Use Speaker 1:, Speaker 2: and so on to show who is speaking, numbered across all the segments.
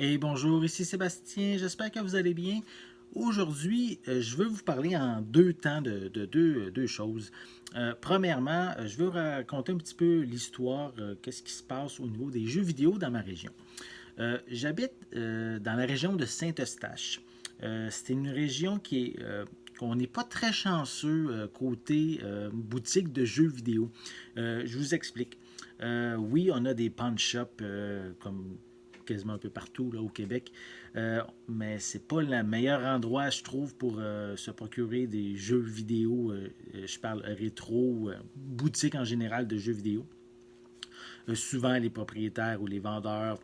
Speaker 1: Et bonjour, ici Sébastien, j'espère que vous allez bien. Aujourd'hui, je veux vous parler en deux temps de deux choses. Premièrement, je veux vous raconter un petit peu l'histoire, qu'est-ce qui se passe au niveau des jeux vidéo dans ma région. J'habite dans la région de Saint-Eustache. C'est une région qu'on n'est pas très chanceux côté boutique de jeux vidéo. Je vous explique. Oui, on a des pawn shops comme quasiment un peu partout là, au Québec. Mais c'est pas le meilleur endroit, je trouve, pour se procurer des jeux vidéo. Je parle rétro, boutique en général de jeux vidéo. Souvent, les propriétaires ou les vendeurs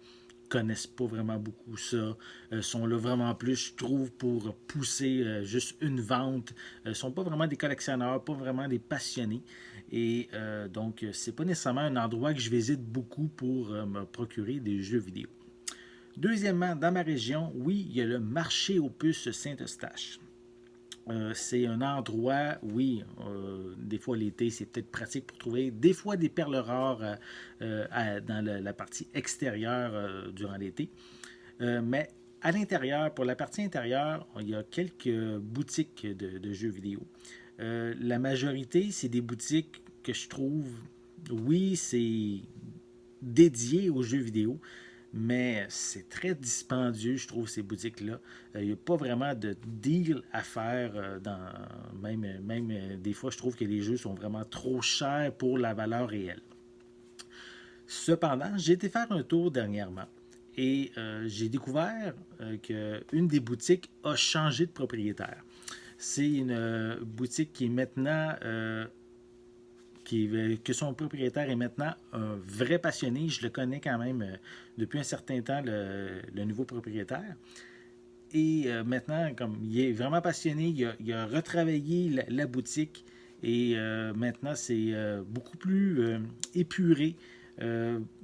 Speaker 1: connaissent pas vraiment beaucoup ça, sont là vraiment plus, je trouve, pour pousser juste une vente. Sont pas vraiment des collectionneurs, pas vraiment des passionnés. Et donc, c'est pas nécessairement un endroit que je visite beaucoup pour me procurer des jeux vidéo. Deuxièmement, dans ma région, oui, il y a le marché aux puces Saint-Eustache. C'est un endroit, oui, des fois l'été, c'est peut-être pratique pour trouver des fois des perles rares dans la partie extérieure durant l'été. Mais à l'intérieur, pour la partie intérieure, il y a quelques boutiques de jeux vidéo. La majorité, c'est des boutiques que je trouve, oui, c'est dédié aux jeux vidéo, mais c'est très dispendieux, je trouve, ces boutiques-là. Il n'y a pas vraiment de deal à faire. Même des fois, je trouve que les jeux sont vraiment trop chers pour la valeur réelle. Cependant, j'ai été faire un tour dernièrement et j'ai découvert qu'une des boutiques a changé de propriétaire. C'est une boutique qui est maintenant que son propriétaire est maintenant un vrai passionné. Je le connais quand même depuis un certain temps, le nouveau propriétaire. Et maintenant, comme il est vraiment passionné, il a retravaillé la boutique et maintenant c'est beaucoup plus épuré,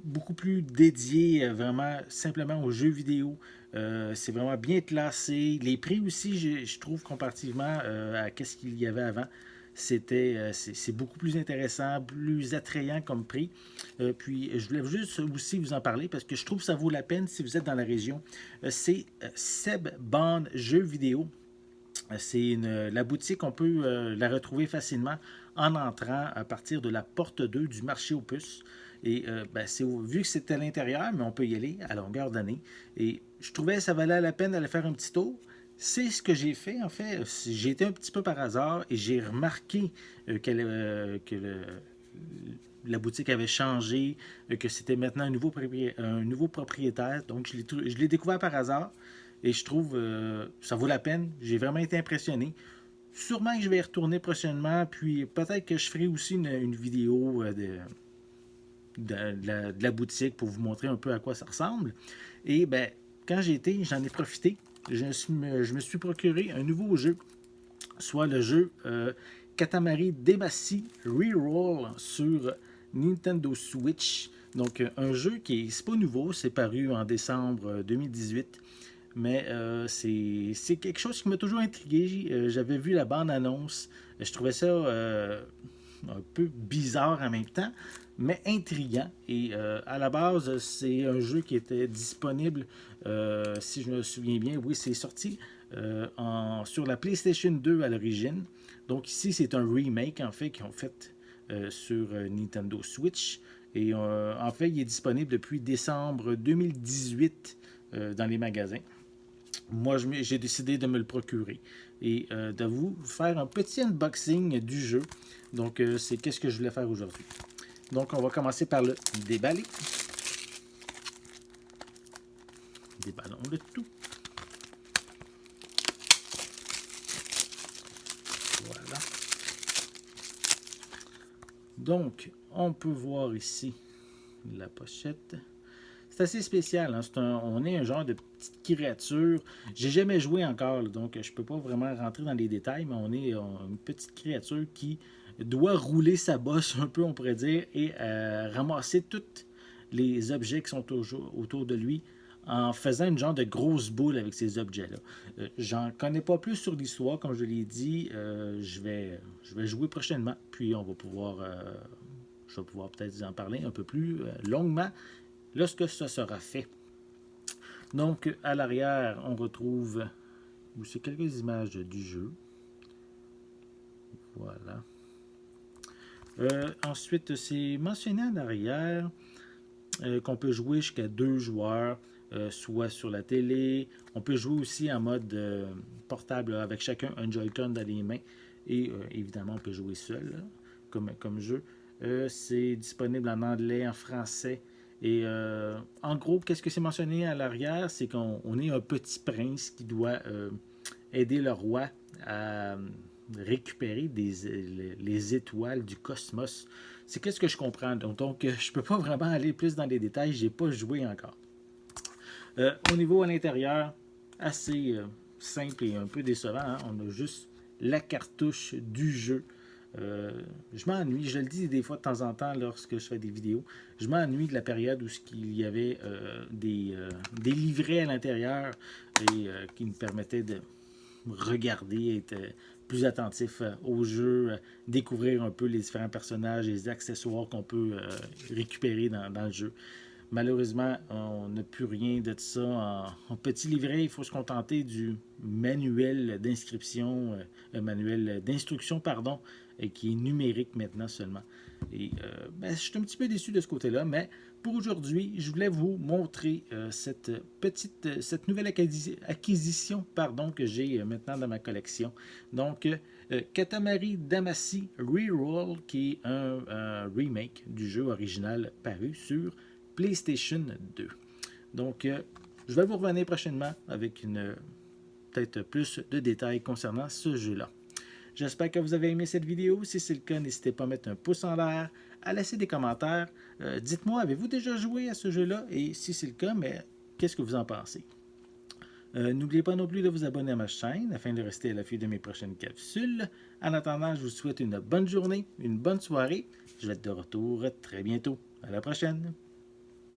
Speaker 1: beaucoup plus dédié vraiment simplement aux jeux vidéo. C'est vraiment bien classé. Les prix aussi, je trouve, comparativement à ce qu'il y avait avant, c'est beaucoup plus intéressant, plus attrayant comme prix. Puis je voulais juste aussi vous en parler parce que je trouve que ça vaut la peine si vous êtes dans la région. C'est Seb Band Jeux vidéo. La boutique, on peut la retrouver facilement en entrant à partir de la porte 2 du marché aux puces. Et vu que c'est à l'intérieur, mais on peut y aller à longueur d'année. Et je trouvais que ça valait la peine d'aller faire un petit tour. C'est ce que j'ai fait, en fait. J'ai été un petit peu par hasard et j'ai remarqué la boutique avait changé, que c'était maintenant un nouveau propriétaire. Donc, je l'ai découvert par hasard et je trouve ça vaut la peine. J'ai vraiment été impressionné. Sûrement que je vais y retourner prochainement, puis peut-être que je ferai aussi une vidéo de la boutique pour vous montrer un peu à quoi ça ressemble. Et ben, quand j'ai été, j'en ai profité. Je me suis procuré un nouveau jeu, soit le jeu Katamari Damacy Reroll sur Nintendo Switch. Donc, un jeu qui n'est pas nouveau, c'est paru en décembre 2018. Mais c'est quelque chose qui m'a toujours intrigué. J'avais vu la bande-annonce. Je trouvais ça un peu bizarre en même temps, mais intriguant. Et à la base, c'est un jeu qui était disponible, si je me souviens bien, oui, c'est sorti sur la PlayStation 2 à l'origine. Donc ici, c'est un remake, en fait, qu'ils ont fait sur Nintendo Switch. Et en fait, il est disponible depuis décembre 2018 dans les magasins. Moi, j'ai décidé de me le procurer et de vous faire un petit unboxing du jeu. Donc, c'est qu'est-ce que je voulais faire aujourd'hui. Donc, on va commencer par le déballer. Déballons le tout. Voilà. Donc, on peut voir ici la pochette. C'est assez spécial. Hein? On est un genre de petite créature. J'ai jamais joué encore, là, donc je peux pas vraiment rentrer dans les détails, mais on est une petite créature qui doit rouler sa bosse un peu, on pourrait dire, et ramasser tous les objets qui sont autour de lui en faisant une genre de grosse boule avec ces objets-là. J'en connais pas plus sur l'histoire, comme je l'ai dit. Je vais jouer prochainement, puis je vais pouvoir peut-être en parler un peu plus longuement lorsque ce sera fait. Donc, à l'arrière, on retrouve aussi quelques images du jeu. Voilà. Ensuite, c'est mentionné à l'arrière qu'on peut jouer jusqu'à 2 joueurs, soit sur la télé. On peut jouer aussi en mode portable avec chacun un Joy-Con dans les mains. Et évidemment, on peut jouer seul là, comme jeu. C'est disponible en anglais, en français. Et en gros, qu'est-ce que c'est mentionné à l'arrière? C'est qu'on est un petit prince qui doit aider le roi à récupérer les étoiles du cosmos. C'est qu'est-ce que je comprends. Donc je ne peux pas vraiment aller plus dans les détails. Je n'ai pas joué encore. Au niveau à l'intérieur, assez simple et un peu décevant. Hein? On a juste la cartouche du jeu. Je m'ennuie, je le dis des fois de temps en temps lorsque je fais des vidéos, je m'ennuie de la période où il y avait des livrets à l'intérieur et qui me permettaient de regarder, être plus attentif au jeu, découvrir un peu les différents personnages et les accessoires qu'on peut récupérer dans le jeu. Malheureusement, on n'a plus rien de ça en petit livret. Il faut se contenter du manuel d'inscription, manuel d'instruction, pardon, qui est numérique maintenant seulement. Et je suis un petit peu déçu de ce côté-là, mais pour aujourd'hui, je voulais vous montrer cette nouvelle acquisition, pardon, que j'ai maintenant dans ma collection. Donc, Katamari Damacy Reroll, qui est un remake du jeu original paru sur PlayStation 2. Donc, je vais vous revenir prochainement avec peut-être plus de détails concernant ce jeu-là. J'espère que vous avez aimé cette vidéo. Si c'est le cas, n'hésitez pas à mettre un pouce en l'air, à laisser des commentaires. Dites-moi, avez-vous déjà joué à ce jeu-là? Et si c'est le cas, mais qu'est-ce que vous en pensez? N'oubliez pas non plus de vous abonner à ma chaîne afin de rester à l'affût de mes prochaines capsules. En attendant, je vous souhaite une bonne journée, une bonne soirée. Je vais être de retour très bientôt. À la prochaine!